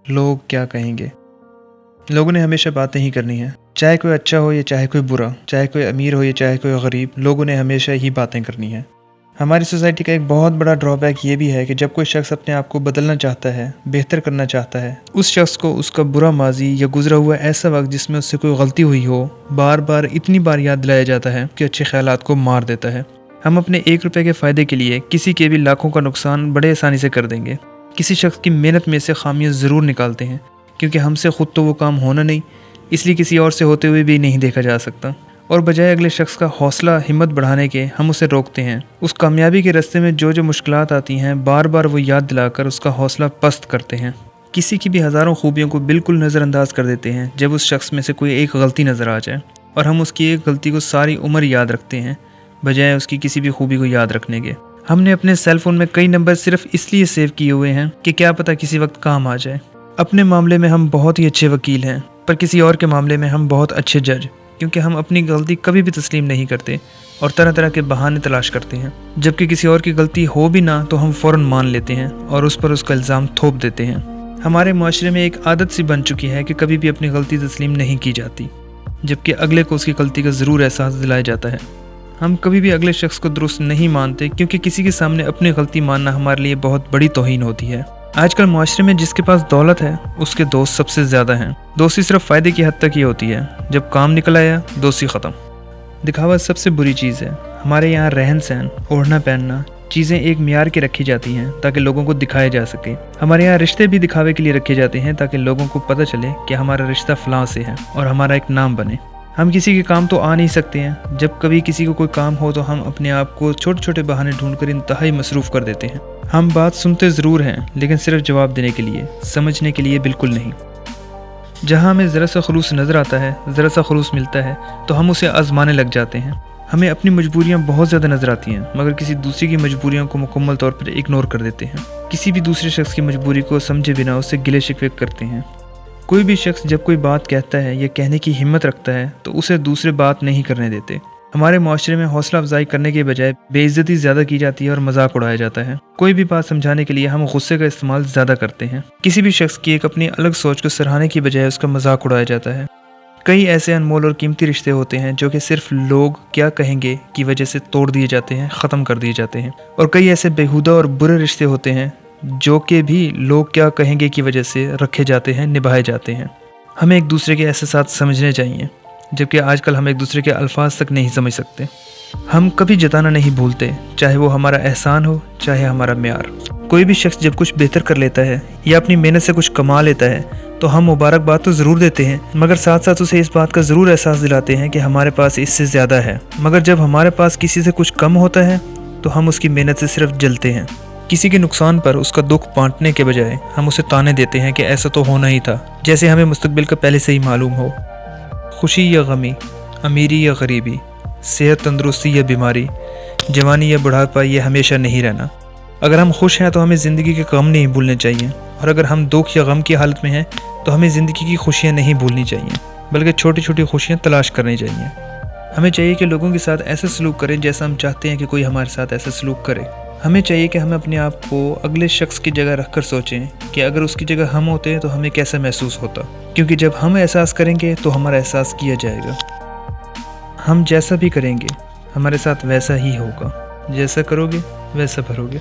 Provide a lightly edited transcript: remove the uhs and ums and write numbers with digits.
लोग क्या कहेंगे। लोगों ने हमेशा बातें ही करनी है, चाहे कोई अच्छा हो या चाहे कोई बुरा, चाहे कोई अमीर हो या चाहे कोई गरीब, लोगों ने हमेशा ही बातें करनी है। हमारी सोसाइटी का एक बहुत बड़ा ड्रॉबैक ये भी है कि जब कोई शख्स अपने आप को बदलना चाहता है, बेहतर करना चाहता है, उस शख्स को उसका बुरा माजी या गुजरा हुआ ऐसा वक्त जिसमें उससे कोई गलती हुई हो बार बार इतनी बार याद दिलाया जाता है कि अच्छे ख्यालात को मार देता है। हम अपने 1 रुपये के फ़ायदे के लिए किसी के भी लाखों का नुकसान बड़े आसानी से कर देंगे। किसी शख्स की मेहनत में से खामियां ज़रूर निकालते हैं, क्योंकि हमसे ख़ुद तो वो काम होना नहीं, इसलिए किसी और से होते हुए भी नहीं देखा जा सकता। और बजाय अगले शख्स का हौसला हिम्मत बढ़ाने के हम उसे रोकते हैं। उस कामयाबी के रास्ते में जो मुश्किलात आती हैं बार बार वो याद दिलाकर उसका हौसला पस्त करते हैं। किसी की भी हज़ारों खूबियों को बिल्कुल नज़रअंदाज कर देते हैं जब उस शख्स में से कोई एक गलती नज़र आ जाए, और हम उसकी एक गलती को सारी उम्र याद रखते हैं बजाय उसकी किसी भी खूबी को याद रखने के। हमने अपने सेल फ़ोन में कई नंबर सिर्फ इसलिए सेव किए हुए हैं कि क्या पता किसी वक्त काम आ जाए। अपने मामले में हम बहुत ही अच्छे वकील हैं, पर किसी और के मामले में हम बहुत अच्छे जज, क्योंकि हम अपनी गलती कभी भी तस्लीम नहीं करते और तरह तरह के बहाने तलाश करते हैं। जबकि किसी और की गलती हो भी ना तो हम फ़ौरन मान लेते हैं और उस पर उसका इल्ज़ाम थोप देते हैं। हमारे माशरे में एक आदत सी बन चुकी है कि कभी भी अपनी गलती तस्लीम नहीं की जाती, जबकि अगले को उसकी गलती का ज़रूर एहसास दिलाया जाता है। हम कभी भी अगले शख्स को दुरुस्त नहीं मानते, क्योंकि किसी के सामने अपनी गलती मानना हमारे लिए बहुत बड़ी तौहीन होती है। आजकल माशरे में जिसके पास दौलत है उसके दोस्त सबसे ज़्यादा हैं। दोस्ती सिर्फ फ़ायदे की हद तक ही होती है, जब काम निकल आया दोस्ती ख़त्म। दिखावा सबसे बुरी चीज़ है। हमारे यहाँ रहन सहन, ओढ़ना पहनना, चीज़ें एक मियार की रखी जाती हैं ताकि लोगों को दिखाया जा सके। हमारे यहाँ रिश्ते भी दिखावे के लिए रखे जाते हैं ताकि लोगों को पता चले कि हमारा रिश्ता फ़लाँ से है और हमारा एक नाम बने। हम किसी के काम तो आ नहीं सकते हैं। जब कभी किसी को कोई काम हो तो हम अपने आप को छोटे छोटे बहाने ढूंढकर इंतहाई मसरूफ़ कर देते हैं। हम बात सुनते ज़रूर हैं, लेकिन सिर्फ जवाब देने के लिए, समझने के लिए बिल्कुल नहीं। जहाँ हमें ज़रा सा खलूस नज़र आता है, ज़रा सा खलूस मिलता है, तो हम उसे आजमाने लग जाते हैं। हमें अपनी मजबूरियाँ बहुत ज़्यादा नज़र आती हैं, मगर किसी दूसरे की मजबूरियों को मुकम्मल तौर पर इग्नोर कर देते हैं। किसी भी दूसरे शख्स की मजबूरी को समझे बिना उससे गिले शिकवे करते हैं। कोई भी शख्स जब कोई बात कहता है या कहने की हिम्मत रखता है तो उसे दूसरे बात नहीं करने देते। हमारे माशरे में हौसला अफजाई करने के बजाय बेइज्जती ज़्यादा की जाती है और मजाक उड़ाया जाता है। कोई भी बात समझाने के लिए हम गुस्से का इस्तेमाल ज़्यादा करते हैं। किसी भी शख्स की एक अपनी अलग सोच को सराहने की बजाय उसका मजाक उड़ाया जाता है। कई ऐसे अनमोल और कीमती रिश्ते होते हैं जो कि सिर्फ लोग क्या कहेंगे की वजह से तोड़ दिए जाते हैं, ख़त्म कर दिए जाते हैं। और कई ऐसे बेहुदा और बुरे रिश्ते होते हैं जो कि भी लोग क्या कहेंगे की वजह से रखे जाते हैं, निभाए जाते हैं। हमें एक दूसरे के एहसास समझने चाहिए, जबकि आजकल हम एक दूसरे के अल्फाज तक नहीं समझ सकते। हम कभी जताना नहीं भूलते, चाहे वो हमारा एहसान हो चाहे हमारा म्यार। कोई भी शख्स जब कुछ बेहतर कर लेता है या अपनी मेहनत से कुछ कमा लेता है तो हम मुबारकबाद तो ज़रूर देते हैं, मगर साथ साथ उसे इस बात का ज़रूर एहसास दिलाते हैं कि हमारे पास इससे ज़्यादा है। मगर जब हमारे पास किसी से कुछ कम होता है तो हम उसकी मेहनत से सिर्फ जलते हैं। किसी के नुकसान पर उसका दुख बांटने के बजाय हम उसे ताने देते हैं कि ऐसा तो होना ही था, जैसे हमें मुस्तकबिल का पहले से ही मालूम हो। खुशी या गमी, अमीरी या गरीबी, सेहत तंदुरुस्ती या बीमारी, जवानी या बुढ़ापा, ये हमेशा नहीं रहना। अगर हम खुश हैं तो हमें ज़िंदगी के गम नहीं भूलने चाहिए, और अगर हम दुख या गम की हालत में हैं तो हमें ज़िंदगी की खुशियाँ नहीं भूलनी चाहिए, बल्कि छोटी छोटी खुशियाँ तलाश करनी चाहिए। हमें चाहिए कि लोगों के साथ ऐसा सलूक करें जैसा हम चाहते हैं कि कोई हमारे साथ ऐसा सलूक करे। हमें चाहिए कि हम अपने आप को अगले शख्स की जगह रख कर सोचें कि अगर उसकी जगह हम होते तो हमें कैसा महसूस होता, क्योंकि जब हम एहसास करेंगे तो हमारा एहसास किया जाएगा। हम जैसा भी करेंगे हमारे साथ वैसा ही होगा, जैसा करोगे वैसा भरोगे।